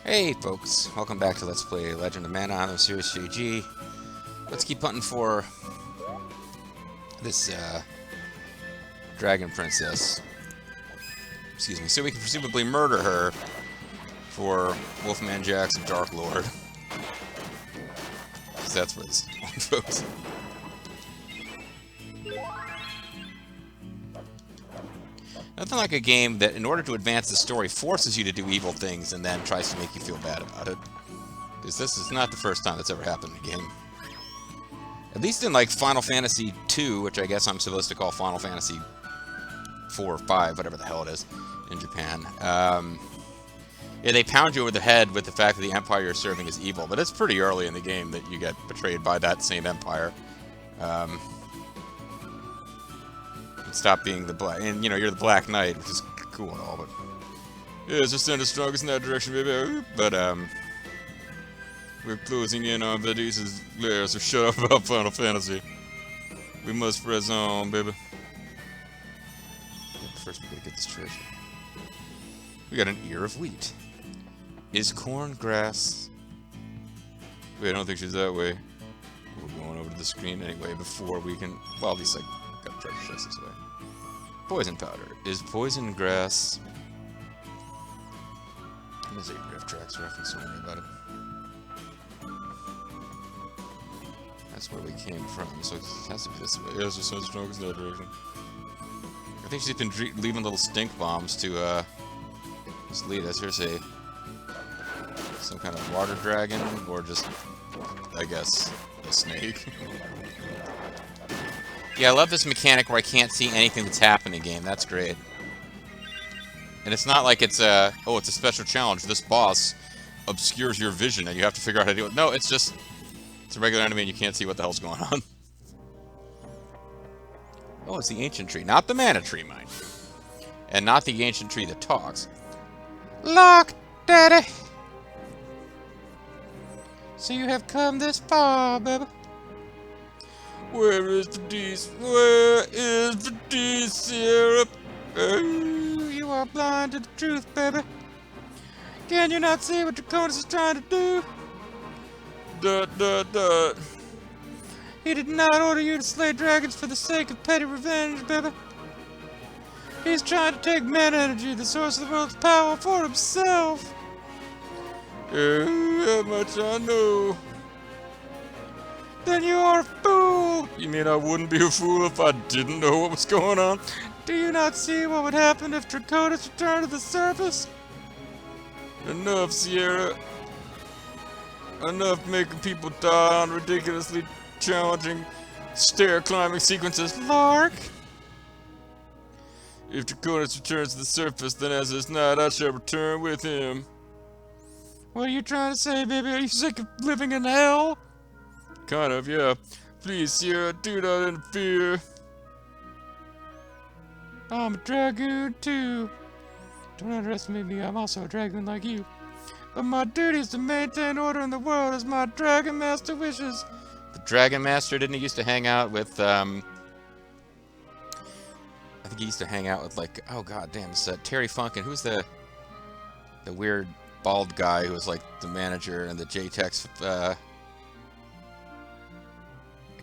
Hey folks, welcome back to Let's Play Legend of Mana. I'm Serious JG. Let's keep hunting for this dragon princess. Excuse me, so we can presumably murder her for Wolfman Jack's Dark Lord. Because that's what it's on, folks. Nothing like a game that, in order to advance the story, forces you to do evil things and then tries to make you feel bad about it. Because this is not the first time that's ever happened in a game. At least in, like, Final Fantasy II, which I guess I'm supposed to call Final Fantasy 4 or 5, whatever the hell it is, in Japan. Yeah, they pound you over the head with the fact that the Empire you're serving is evil, but it's pretty early in the game that you get betrayed by that same Empire. Stop being the black, and you know, you're the Black Knight, which is cool and all, but yeah, it's just the strongest in that direction, baby. But we're closing in on Vadisa's lair, so shut up about Final Fantasy. We must press on, baby. Yeah, first we gotta get this treasure. We got an ear of wheat. Is corn grass? Wait, I don't think she's that way. We're going over to the screen anyway before we can. Well, at least I got treasure chests this way. Poison powder. Is poison grass? There's a riff tracks reference, don't worry about it. That's where we came from, so it has to be this way. Yeah, it's just so strong in that direction. I think she's been leaving little stink bombs to just lead us. Here's some kind of water dragon, or just, I guess, a snake. Yeah, I love this mechanic where I can't see anything that's happening in the game. That's great. And it's not like it's it's a special challenge. This boss obscures your vision and you have to figure out how to do it. No, it's just, it's a regular enemy and you can't see what the hell's going on. Oh, it's the ancient tree. Not the mana tree, mind you. And not the ancient tree that talks. Larc, daddy! So you have come this far, baby. Where is the D? Where is the D syrup? Oh, you are blind to the truth, baby. Can you not see what Drakonis is trying to do? He did not order you to slay dragons for the sake of petty revenge, baby. He's trying to take mana energy, the source of the world's power, for himself. How much I know. Then you are a fool! You mean I wouldn't be a fool if I didn't know what was going on? Do you not see what would happen if Drakonis returned to the surface? Enough, Sierra. Enough making people die on ridiculously challenging stair-climbing sequences. Larc! If Drakonis returns to the surface, then as this night I shall return with him. What are you trying to say, baby? Are you sick of living in hell? Kind of, yeah. Please, Sierra, do not interfere. I'm a dragoon, too. Don't underestimate me, I'm also a dragoon like you. But my duty is to maintain order in the world as my Dragon Master wishes. The Dragon Master, didn't he used to hang out with, I think he used to hang out with, like, oh god damn, it's Terry Funk, and who's the weird bald guy who was, like, the manager and the JTEX,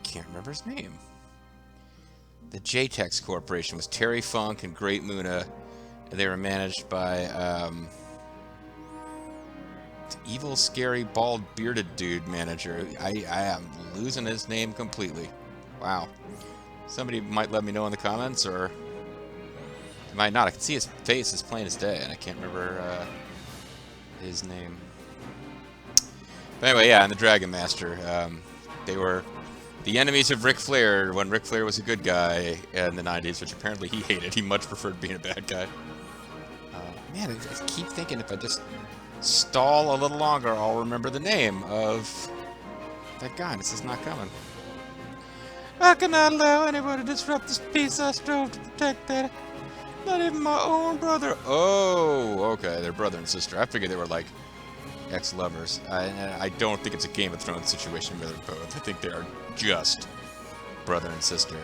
can't remember his name. The JTEX Corporation was Terry Funk and Great Muna, and they were managed by the evil, scary, bald, bearded dude manager. I am losing his name completely. Wow. Somebody might let me know in the comments, or they might not. I can see his face as plain as day, and I can't remember his name. But anyway, yeah, and the Dragon Master. They were the enemies of Ric Flair when Ric Flair was a good guy in the 90s, which apparently he hated. He much preferred being a bad guy. Man, I keep thinking if I just stall a little longer, I'll remember the name of that guy. This is not coming. I cannot allow anyone to disrupt this peace I strove to protect, Daddy. Not even my own brother. Oh, okay, they're brother and sister. I figured they were like ex-lovers. I don't think it's a Game of Thrones situation where they're both. I think they are just brother and sister.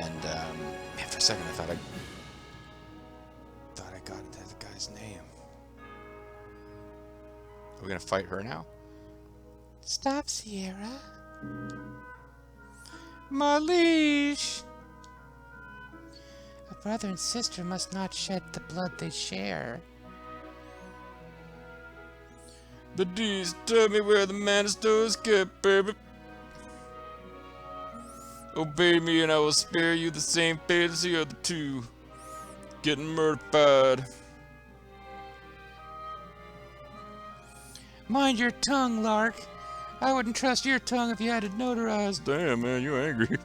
And man, for a second I thought I got the guy's name. We're gonna fight her now? Stop, Sierra. My leash! A brother and sister must not shed the blood they share. But please tell me where the Manister is kept, baby. Obey me and I will spare you the same fate as the other two. Getting murdered. Mind your tongue, Larc. I wouldn't trust your tongue if you had it notarized. Damn, man, you angry.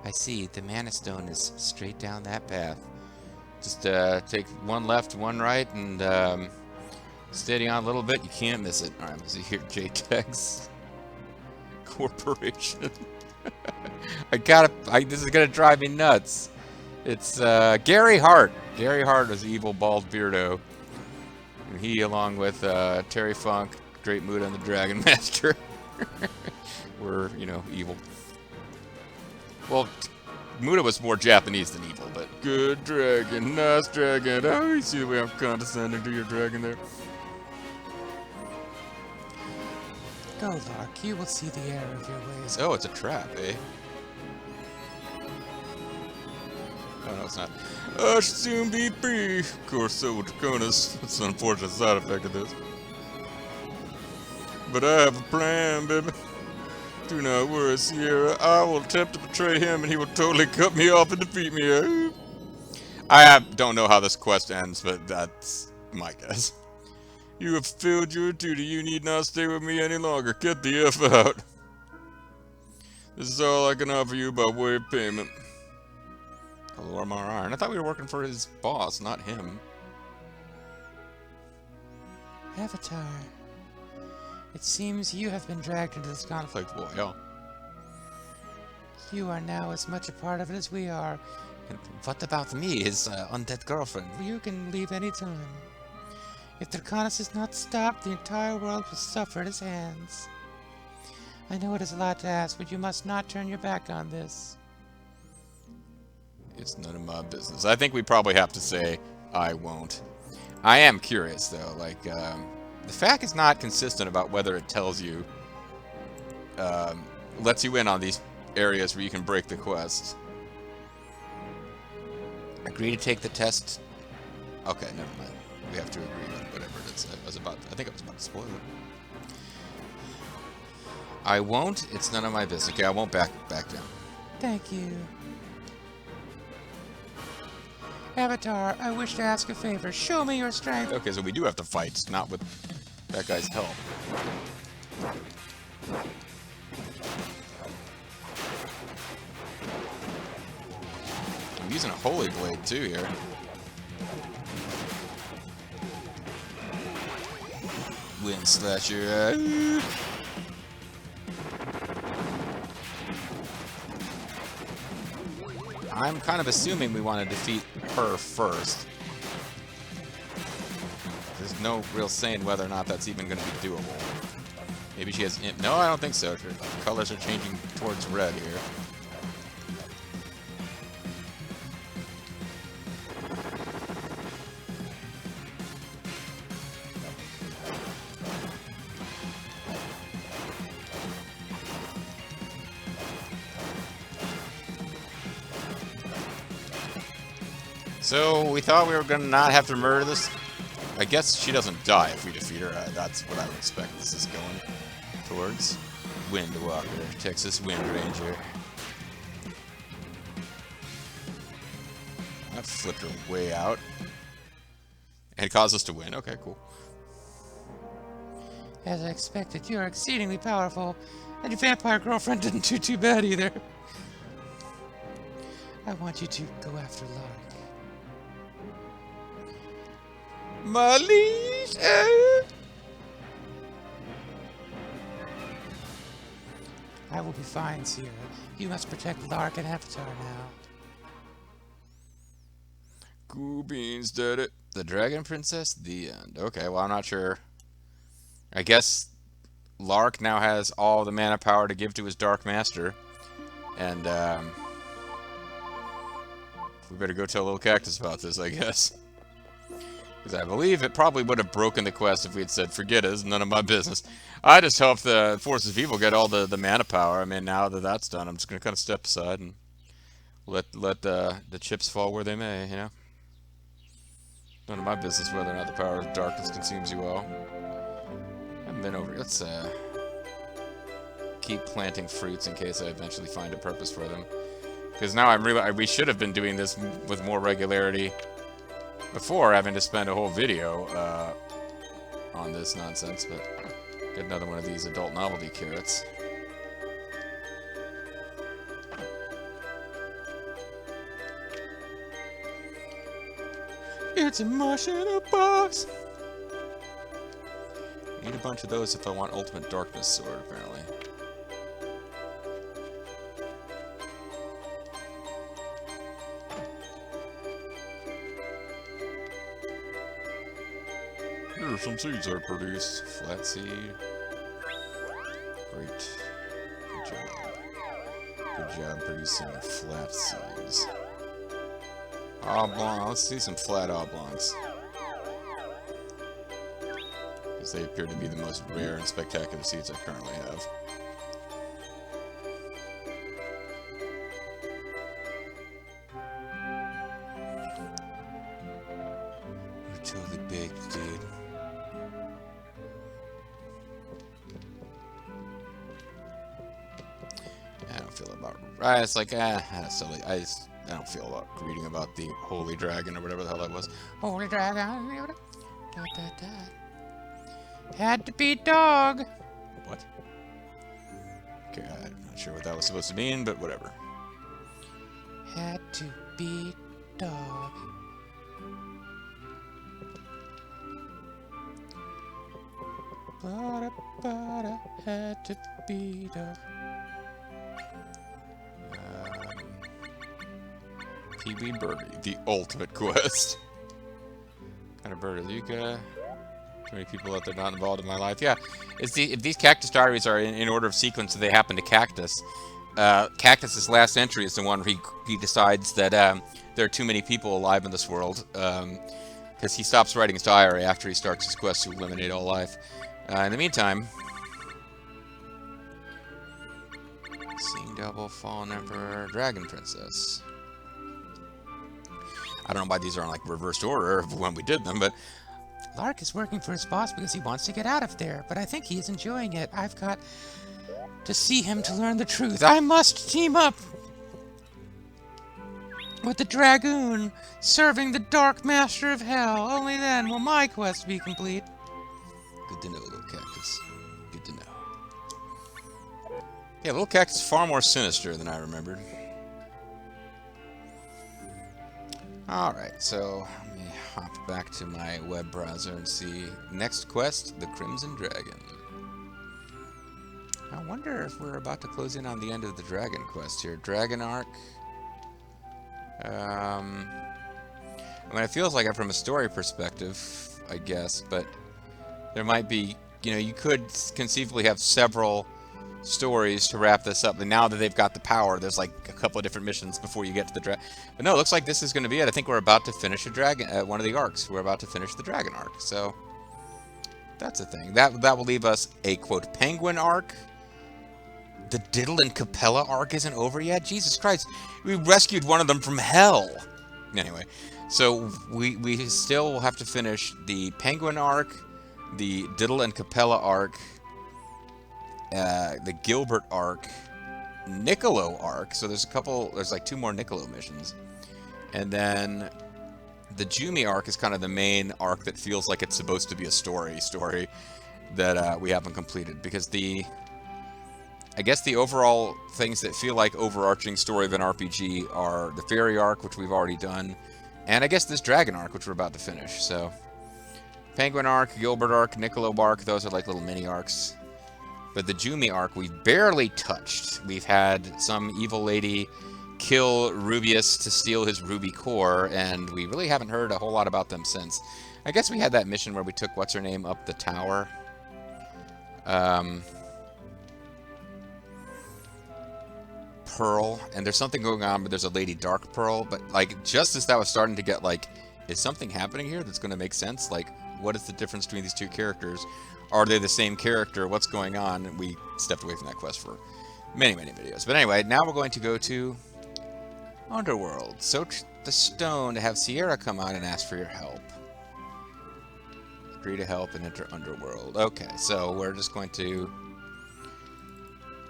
I see. The Mana Stone is straight down that path. Just take one left, one right, and steady on a little bit. You can't miss it. All right, let's see here. JTEX Corporation. This is gonna drive me nuts. It's Gary Hart. Gary Hart was evil bald beardo. And he, along with Terry Funk, Great Muda, and the Dragon Master, were, you know, evil. Well, Muda was more Japanese than evil, but good dragon, nice dragon. Oh, you see the way I'm condescending to your dragon there. Go, Larc. You will see the error of your ways. Oh, it's a trap, eh? Oh, no, it's not. I should soon be free. Of course, so will Drakonis. That's an unfortunate side effect of this. But I have a plan, baby. Do not worry, Sierra. I will attempt to betray him, and he will totally cut me off and defeat me. Don't know how this quest ends, but that's my guess. You have fulfilled your duty. You need not stay with me any longer. Get the F out. This is all I can offer you by way of payment. Hello, Iron. I thought we were working for his boss, not him. Avatar. It seems you have been dragged into this conflict. Well, yeah. You are now as much a part of it as we are. And what about me, his undead girlfriend? You can leave any time. If Drakonis is not stopped, the entire world will suffer at his hands. I know it is a lot to ask, but you must not turn your back on this. It's none of my business. I think we probably have to say, I won't. I am curious, though. Like, the fact is not consistent about whether it tells you, lets you in on these areas where you can break the quest. Agree to take the test. Okay, never mind. We have to agree on whatever it is. I think I was about to spoil it. I won't. It's none of my business. Okay, I won't back down. Thank you. Avatar, I wish to ask a favor. Show me your strength. Okay, so we do have to fight, not with that guy's help. I'm using a Holy Blade, too, here. Wind Slasher. I'm kind of assuming we want to defeat her first. There's no real saying whether or not that's even going to be doable. Maybe she has... No, I don't think so. Her colors are changing towards red here. So, we thought we were going to not have to murder this. I guess she doesn't die if we defeat her. That's what I would expect this is going towards. Windwalker, Texas Wind Ranger. That flipped her way out. And caused us to win. Okay, cool. As I expected, you are exceedingly powerful. And your vampire girlfriend didn't do too bad either. I want you to go after Larc. My leash! I will be fine, Sierra. You must protect Larc and Avatar now. Cool beans, did it. The Dragon Princess, the end. Okay, well, I'm not sure. I guess Larc now has all the mana power to give to his Dark Master. And, we better go tell Little Cactus about this, I guess. Because I believe it probably would have broken the quest if we had said, forget it, it's none of my business. I just hope the Forces of Evil get all the mana power. I mean, now that that's done, I'm just going to kind of step aside and let the chips fall where they may, you know? None of my business whether or not the power of darkness consumes you all. I haven't been over. Let's keep planting fruits in case I eventually find a purpose for them. Because now we should have been doing this with more regularity before having to spend a whole video on this nonsense, but get another one of these adult novelty carrots. It's a mush in a box! Need a bunch of those if I want Ultimate Darkness Sword, apparently. Here are some seeds I produced. Flat seed. Great. Good job. Good job producing flat seeds. Oblong. Let's see some flat oblongs. Because they appear to be the most rare and spectacular seeds I currently have. You're totally baked, dude. I don't feel about. It's like silly. I don't feel about reading about the Holy Dragon or whatever the hell that was. Holy Dragon. Da, da, da. Had to be dog. What? Okay, I'm not sure what that was supposed to mean, but whatever. Had to be dog. Bada, bada, had to be dog. PB Birdie, the ultimate quest. What kind of bird are you, Too many people out there not involved in my life. Yeah, if these Cactus Diaries are in order of sequence, so they happen to Cactus. Cactus's last entry is the one where he decides that there are too many people alive in this world. Because he stops writing his diary after he starts his quest to eliminate all life. In the meantime... Seeing Double, Fallen Emperor, Dragon Princess. I don't know why these are in like reversed order of when we did them, but Larc is working for his boss because he wants to get out of there, but I think he's enjoying it. I've got to see him to learn the truth. I must team up with the Dragoon, serving the Dark Master of Hell. Only then will my quest be complete. Good to know, Little Cactus. Good to know. Yeah, Little Cactus is far more sinister than I remembered. Alright, so let me hop back to my web browser and see. Next quest, the Crimson Dragon. I wonder if we're about to close in on the end of the Dragon quest here. Dragon Arc. I mean, it feels like it from a story perspective, I guess, but there might be, you know, you could conceivably have several stories to wrap this up, and now that they've got the power, there's like a couple of different missions before you get to the dragon. But no, it looks like this is going to be it. I think we're about to finish a dragon, one of the arcs. We're about to finish the Dragon arc, so that's a thing. That will leave us a quote Penguin arc. The Diddle and Capella arc isn't over yet. Jesus Christ, we rescued one of them from hell. Anyway, so we still will have to finish the Penguin arc, the Diddle and Capella arc, the Gilbert arc, Niccolo arc. So there's like 2 more Niccolo missions, and then the Jumi arc is kind of the main arc that feels like it's supposed to be a story that we haven't completed, because I guess the overall things that feel like overarching story of an RPG are the Fairy arc, which we've already done, and I guess this Dragon arc, which we're about to finish. So Penguin arc, Gilbert arc, Niccolo arc, those are like little mini arcs. But the Jumi arc we've barely touched. We've had some evil lady kill Rubius to steal his ruby core, and we really haven't heard a whole lot about them since. I guess we had that mission where we took what's-her-name up the tower. Pearl, and there's something going on, but there's a Lady Dark Pearl, but like just as that was starting to get like is something happening here that's going to make sense? Like, what is the difference between these two characters? Are they the same character? What's going on? We stepped away from that quest for many, many videos. But anyway, now we're going to go to Underworld. Soak the stone to have Sierra come on and ask for your help. Agree to help and enter Underworld. Okay, so we're just going to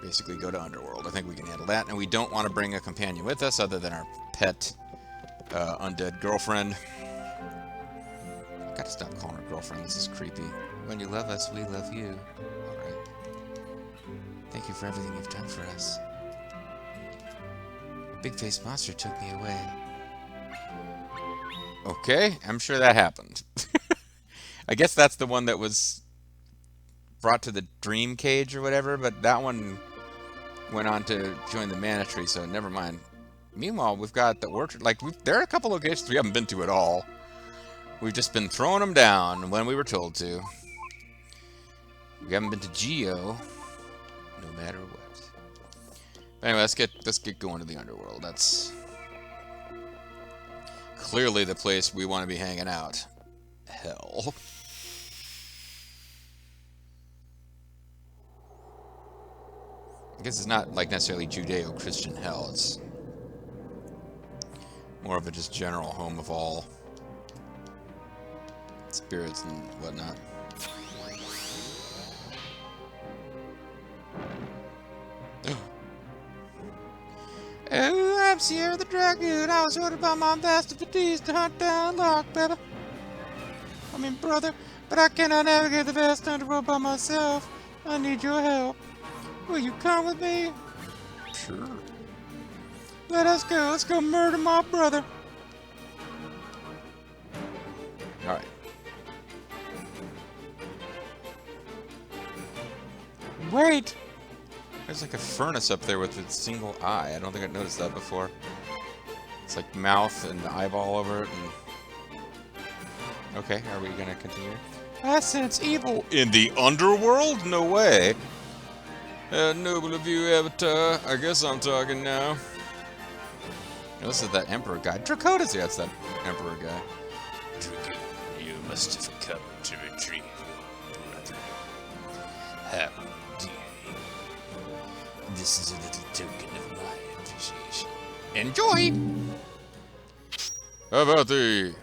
basically go to Underworld. I think we can handle that. And we don't want to bring a companion with us other than our pet undead girlfriend. Gotta stop calling her girlfriend. This is creepy. When you love us, we love you. Alright. Thank you for everything you've done for us. A big-faced monster took me away. Okay, I'm sure that happened. I guess that's the one that was brought to the dream cage or whatever, but that one went on to join the mana tree, so never mind. Meanwhile, we've got the orchard. Like, there are a couple locations we haven't been to at all. We've just been throwing them down when we were told to. We haven't been to Geo, no matter what. But anyway, let's get going to the Underworld. That's clearly the place we want to be hanging out. Hell. I guess it's not like necessarily Judeo-Christian hell. It's more of a just general home of all spirits and whatnot. Oh, I'm Sierra the Dragoon. I was ordered by my master Fatigues to hunt down Larc, brother. But I cannot navigate the vast underworld by myself. I need your help. Will you come with me? Sure. Let us go. Let's go murder my brother. Alright. Wait! There's like a furnace up there with a single eye. I don't think I've noticed that before. It's like mouth and eyeball over it. And... okay, are we gonna continue? I sense evil in the Underworld? No way. Noble of you, Avatar. I guess I'm talking now. This is that Emperor guy. Drakonis, yeah, that's that Emperor guy. Dragoon, you must have come to retrieve your brother. How dear you. This is a little token of my appreciation. Enjoy! How about the...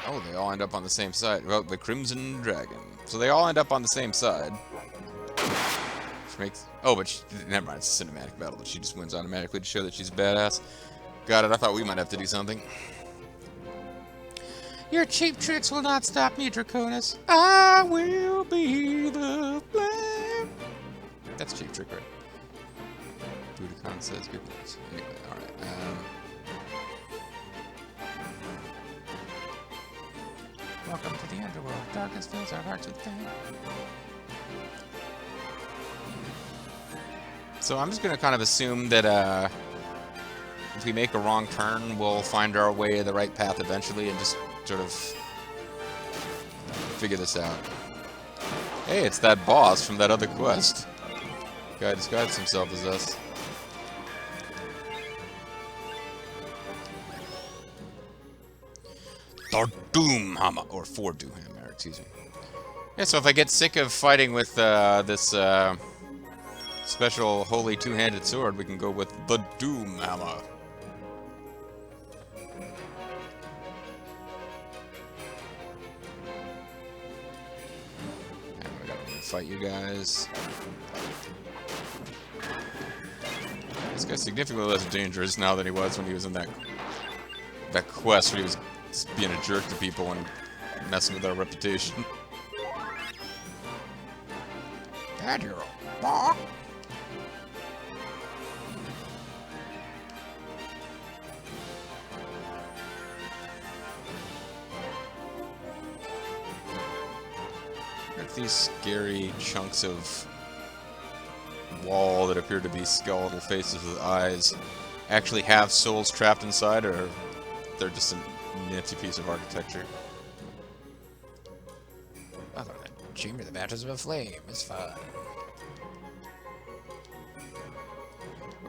oh, they all end up on the same side. Well, the Crimson Dragon. So they all end up on the same side. Which makes... oh, but she... never mind, it's a cinematic battle, but she just wins automatically to show that she's a badass. Got it, I thought we might have to do something. Your cheap tricks will not stop me, Drakonis. I will be the flame. That's cheap trick, right? Budokan says good news. Anyway, alright. Welcome to the Underworld. Darkness fills our hearts with pain. So I'm just going to kind of assume that if we make a wrong turn, we'll find our way to the right path eventually and just sort of figure this out. Hey, it's that boss from that other quest. Guy disguised himself as us. The Doomhammer, or for Doomhammer, excuse me. Yeah, so if I get sick of fighting with this special holy two-handed sword, we can go with the Doomhammer. I gotta fight you guys. This guy's significantly less dangerous now than he was when he was in that quest where he was just being a jerk to people and messing with our reputation. Bad hero. Bah. Got these scary chunks of wall that appear to be skeletal faces with eyes actually have souls trapped inside, or they're just a nifty piece of architecture. Oh, the chamber that matches of a flame is fun.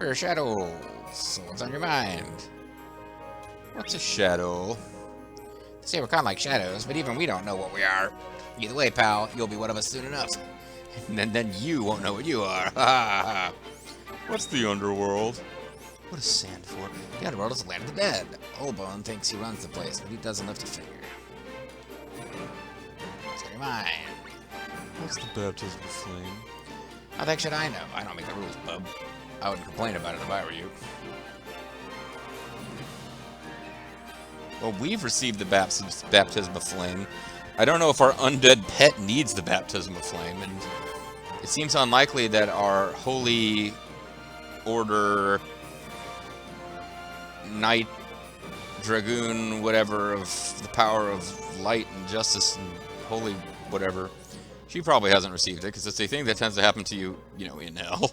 We're shadows, so what's on your mind? What's a shadow? They say we're kind of like shadows, but even we don't know what we are. Either way, pal, you'll be one of us soon enough. And then you won't know what you are. Ha ha ha. What's the Underworld? What is sand for? The Underworld is the land of the dead. Oldbone thinks he runs the place, but he doesn't lift a finger. So your mind. What's the Baptism of Flame? How the heck should I know? I don't make the rules, bub. I wouldn't complain about it if I were you. Well, we've received the Baptism of Flame. I don't know if our undead pet needs the Baptism of Flame, and it seems unlikely that our Holy Order Knight Dragoon, whatever, of the power of light and justice and holy whatever, she probably hasn't received it, because it's a thing that tends to happen to you, you know, in hell.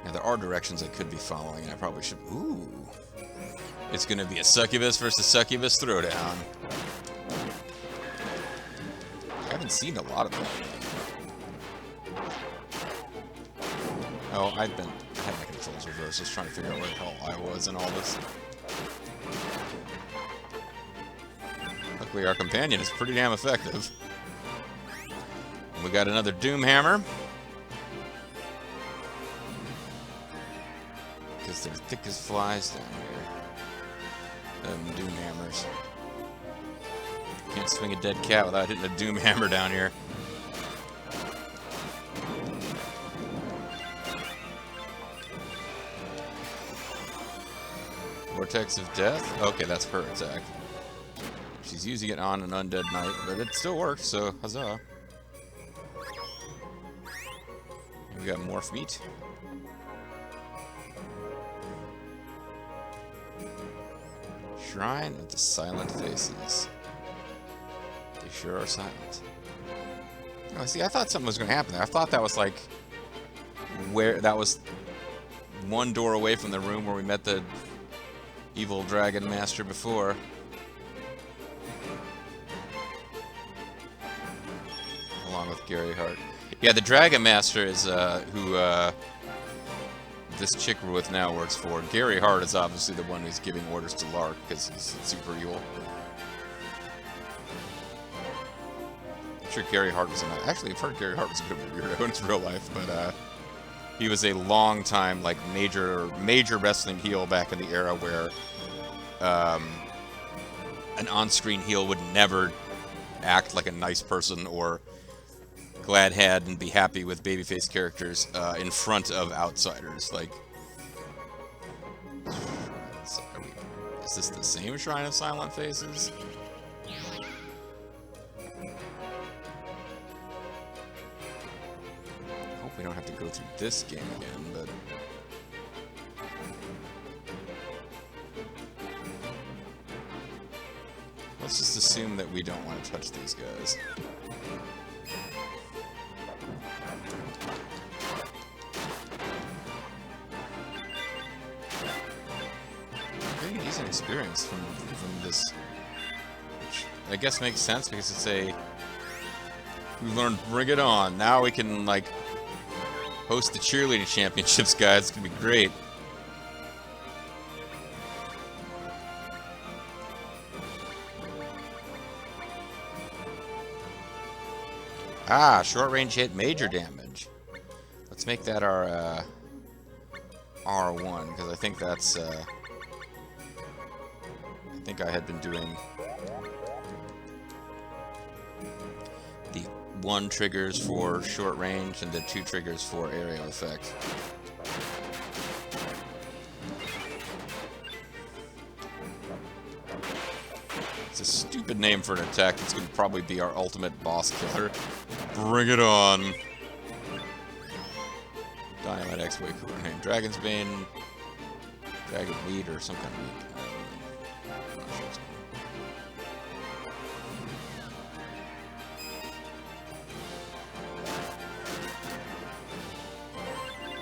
Now, there are directions I could be following, and I probably should... Ooh. It's going to be a succubus versus succubus throwdown. I haven't seen a lot of that. Oh, I had my controls reversed, just trying to figure out where the hell I was in all this. Luckily, our companion is pretty damn effective. And we got another Doom Hammer. Because they're thick as flies down here. Doom Hammers. Can't swing a dead cat without hitting a Doom Hammer down here. Vortex of Death? Okay, that's her attack. She's using it on an undead knight, but it still works, so huzzah. And we got Morph Meat. Shrine of the Silent Faces. They sure are silent. Oh, see, I thought something was going to happen there. I thought that was like where that was one door away from the room where we met the evil dragon master before. Along with Gary Hart. Yeah, the dragon master is who this chick we're with now works for. Gary Hart is obviously the one who's giving orders to Larc because he's super evil. I'm sure Gary Hart was in that. Actually, I've heard Gary Hart was a bit of a weirdo in his real life, but he was a long time, like, major wrestling heel back in the era where an on-screen heel would never act like a nice person or glad had and be happy with babyface characters in front of outsiders. Like, is this the same Shrine of Silent Faces? I hope we don't have to go through this game again, but... let's just assume that we don't want to touch these guys. Getting a decent experience from this, which I guess makes sense because it's a... we learned Bring It On. Now we can, like, host the cheerleading championships, guys. It's gonna be great. Ah, short range hit, major damage. Let's make that our R1, because I think that's I think I had been doing the 1 triggers for short range and the 2 triggers for area effect. It's a stupid name for an attack. It's going to probably be our ultimate boss killer. Bring it on! Dynamite X, way cooler name. Dragon's Bane, Dragon Meat, or some kind of meat. I'm not sure.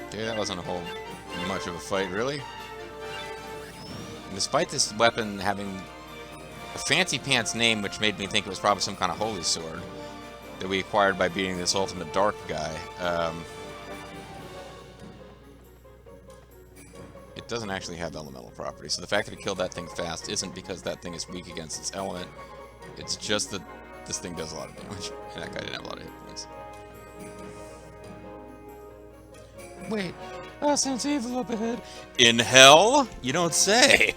Okay, that wasn't a whole much of a fight, really. And despite this weapon having a fancy pants name, which made me think it was probably some kind of holy sword that we acquired by beating this ultimate dark guy, it doesn't actually have elemental properties. So the fact that it killed that thing fast isn't because that thing is weak against its element. It's just that this thing does a lot of damage. And that guy didn't have a lot of hit points. Wait, I sense evil up ahead. In hell? You don't say.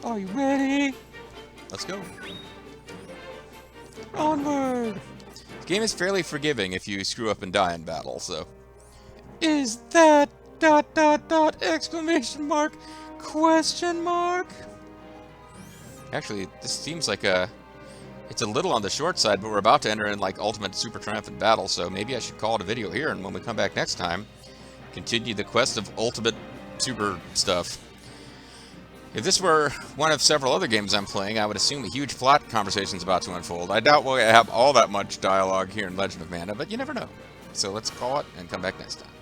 Are you ready? Let's go. Onward! The game is fairly forgiving if you screw up and die in battle, so... Is that... ... exclamation mark? Question mark? Actually, this seems like a... It's a little on the short side, but we're about to enter in, like, ultimate super triumphant battle, so maybe I should call it a video here, and when we come back next time, continue the quest of ultimate super stuff. If this were one of several other games I'm playing, I would assume a huge plot conversation's about to unfold. I doubt we'll have all that much dialogue here in Legend of Mana, but you never know. So let's call it and come back next time.